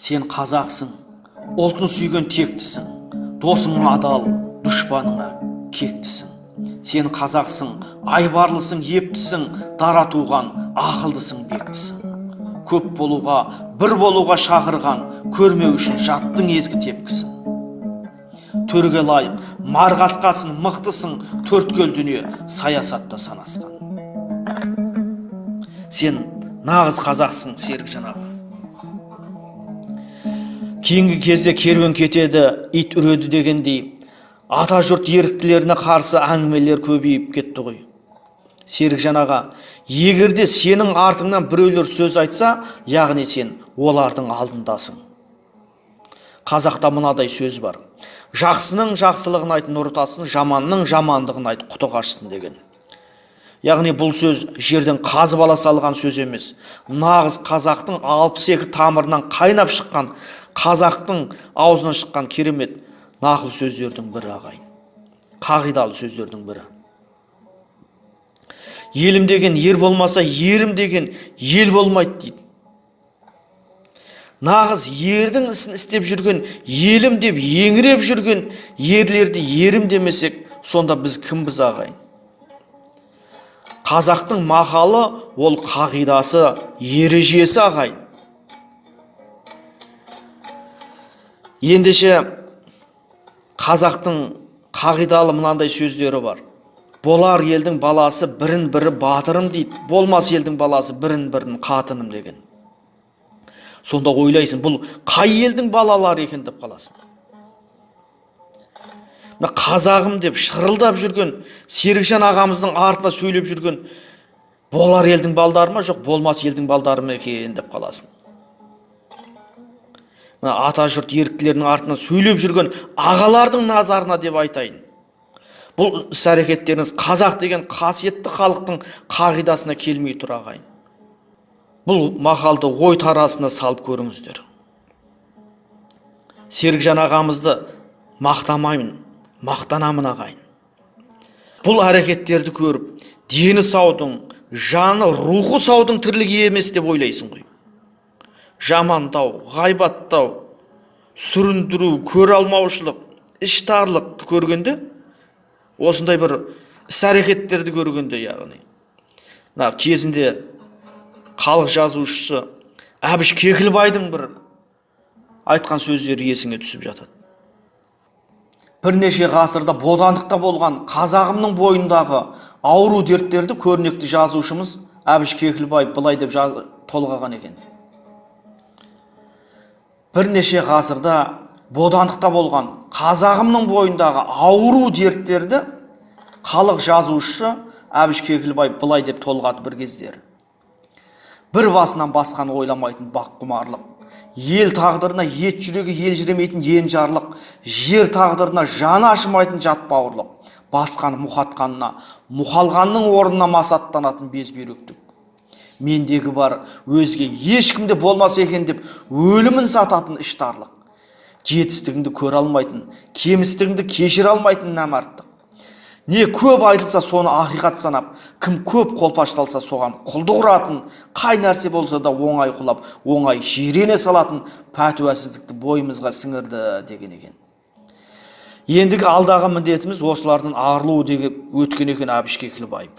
Сен қазақсың, ұлтын сүйген тектісің, досың адал, дұшпаныңа кектісің. Сен қазақсың, айбарлысың, ептісің, дара туған, ақылдысың, бектісің. Көп болуға, бір болуға шақырған, көрмеу үшін жаттың езгі тепкісің. Төрге лайық, марғасқасың, мықтысың, төрткел дүние саясатта санасқан. Сен нағыз қазақсың, Серікжан аға. Кейінгі кезде керуен кетеді, ит үреді дегендей, ата жұрт еріктілеріне қарсы әңгімелер көбейіп кетті ғой. Серікжан аға, егерде сенің артыңнан біреулер сөз айтса, яғни сен олардың алдындасың. Қазақта мынадай сөз бар: жақсының жақсылығын айт, нұр татсын, жаманның жамандығын айт, құты қашсын деген. Яғни бұл сөз жерден қазып ала салған сөз емес. Нағыз қазақтың 62 тамырынан қайнап шыққан, қазақтың аузынан шыққан керемет нақыл сөздердің бірі ағайын. Қағидалы сөздердің бірі. Елім деген ер болмаса, ерім деген ел болмайды дейді. Нағыз ердің ісін істеп жүрген, елім деп еңіреп жүрген ерлерді ерім демесек, сонда біз кімбіз ағайын? Қазақтың мақалы ол қағидасы, ережесі ағайын. Ендеше қазақтың қағидалы мынандай сөздері бар: болар елдің баласы бірін бірі батырым дейді, болмас елдің баласы бірін бірін қатыным деген. Сонда ойлайсың, бұл қай елдің балалары екен деп қаласың. Қазағым деп шырылдап жүрген Серікжан ағамыздың артына сөйлеп жүрген болар елдің балдары ма, жоқ болмас елдің балдары ма екен деп қаласың. Ата жұрт еріктілерінің артынан сөйлеп жүрген ағалардың назарына деп айтайын. Бұл іс-әрекеттеріңіз қазақ деген қасиетті халықтың қағидасына келмей тұр ағайын. Бұл мақалды ой тарасына салып көріңіздер. Серікжан ағамызды мақтамаймын, мақтанамын ағайын. Бұл әрекеттерді көріп, дені саудың, жаны, рухы саудың тірлігі емес деп ойлайсың ғой. Жамандау, ғайбаттау, сүріндіру, көре алмаушылық, іштарлық көргенде, осындай бір іс-әрекеттерді көргенде, яғни кезінде халық жазушысы Әбіш Кекілбайдың бір айтқан сөздері есіңе түсіп жатады. Бірнеше ғасырда бодандықта болған қазағымның бойындағы ауру дерттерді көрнекті жазушымыз Әбіш Кекілбай былай деп толғаған екен: бірнеше ғасырда бодандықта болған қазағымның бойындағы ауру дерттерді халық жазушысы Әбіш Кекілбай былай деп толғады бір кездері: бір басынан басқаны ойламайтын баққұмарлық, ел тағдырына ет жүрегі елжіремейтін енжарлық, жер тағдырына жаны ашымайтын жат бауырлық, басқаны мұқатқанына, мұқалғанның орнына масаттанатын безбүйректік, мендегі бар өзге ешкімде болмас екен деп өлімін сататын іштарлық, жетістігіңді көре алмайтын, кемістігіңді кешіре алмайтын нәмәрттік. Не көп айтылса соны ақиқат санап, кім көп қолпашталса соған құлдық ұратын, қай нәрсе болса да оңай құлап, оңай жирене салатын пәтуасыздықты бойымызға сіңірді деген екен. Ендігі алдағы міндетіміз осылардың арылуы деген өткен екен Әбіш Кекілбаев.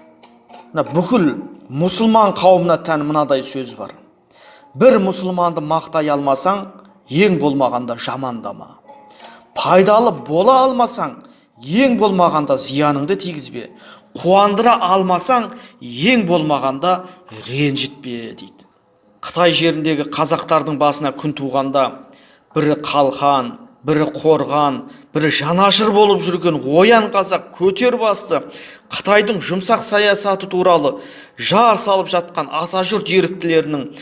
Бүкіл мұсылман қауымына тән мынадай сөз бар: бір мұсылманды мақтай алмасаң, ең болмағанда жамандама. Пайдалы бола алмасаң, ең болмағанда зияныңды тигізбе. Қуандыра алмасаң, ең болмағанда ренжітпе дейді. Қытай жеріндегі қазақтардың басына күн туғанда, бірі қалқан, бірі қорған, бірі жанашыр болып жүрген оян қазақ көтер басты Қытайдың жұмсақ саясаты туралы жар салып жатқан ата жұрт еріктілерінің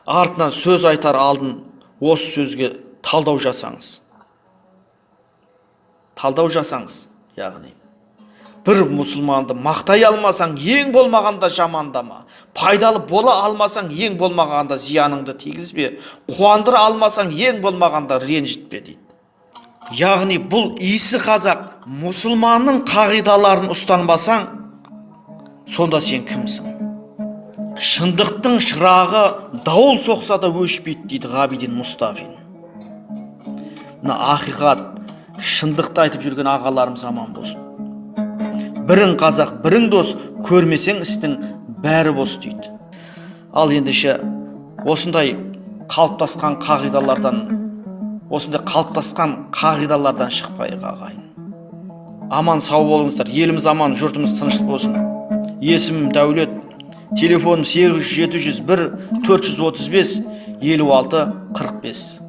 артынан сөз айтар алдын осы сөзге талдау жасаңыз. Яғни бір мұсылманды мақтай алмасаң, ең болмағанда жамандама. Пайдалы бола алмасаң, ең болмағанда зияныңды тигізбе. Қуандыра алмасаң, ең болмағанда ренжітпе дейді. Яғни бұл исі қазақ мұсылманның қағидаларын ұстанбасаң, сонда сен кімсің? Шындықтың шырағы дауыл соқса да өшпейді дейді Ғабиден Мұстафин. мына ақиқат шындықты айтып жүрген ағаларымыз аман болсын. Бірің қазақ, бірің дос, көрмесең істің бәрі бос дейді. Ал ендеше осындай қалыптасқан қағидалардан шықпайық ағайын. Аман сау болыңыздар. Еліміз аман, жұртымыз тыныш болсын. Есімім Дәулет. Телефоным 800 701 435 56 45.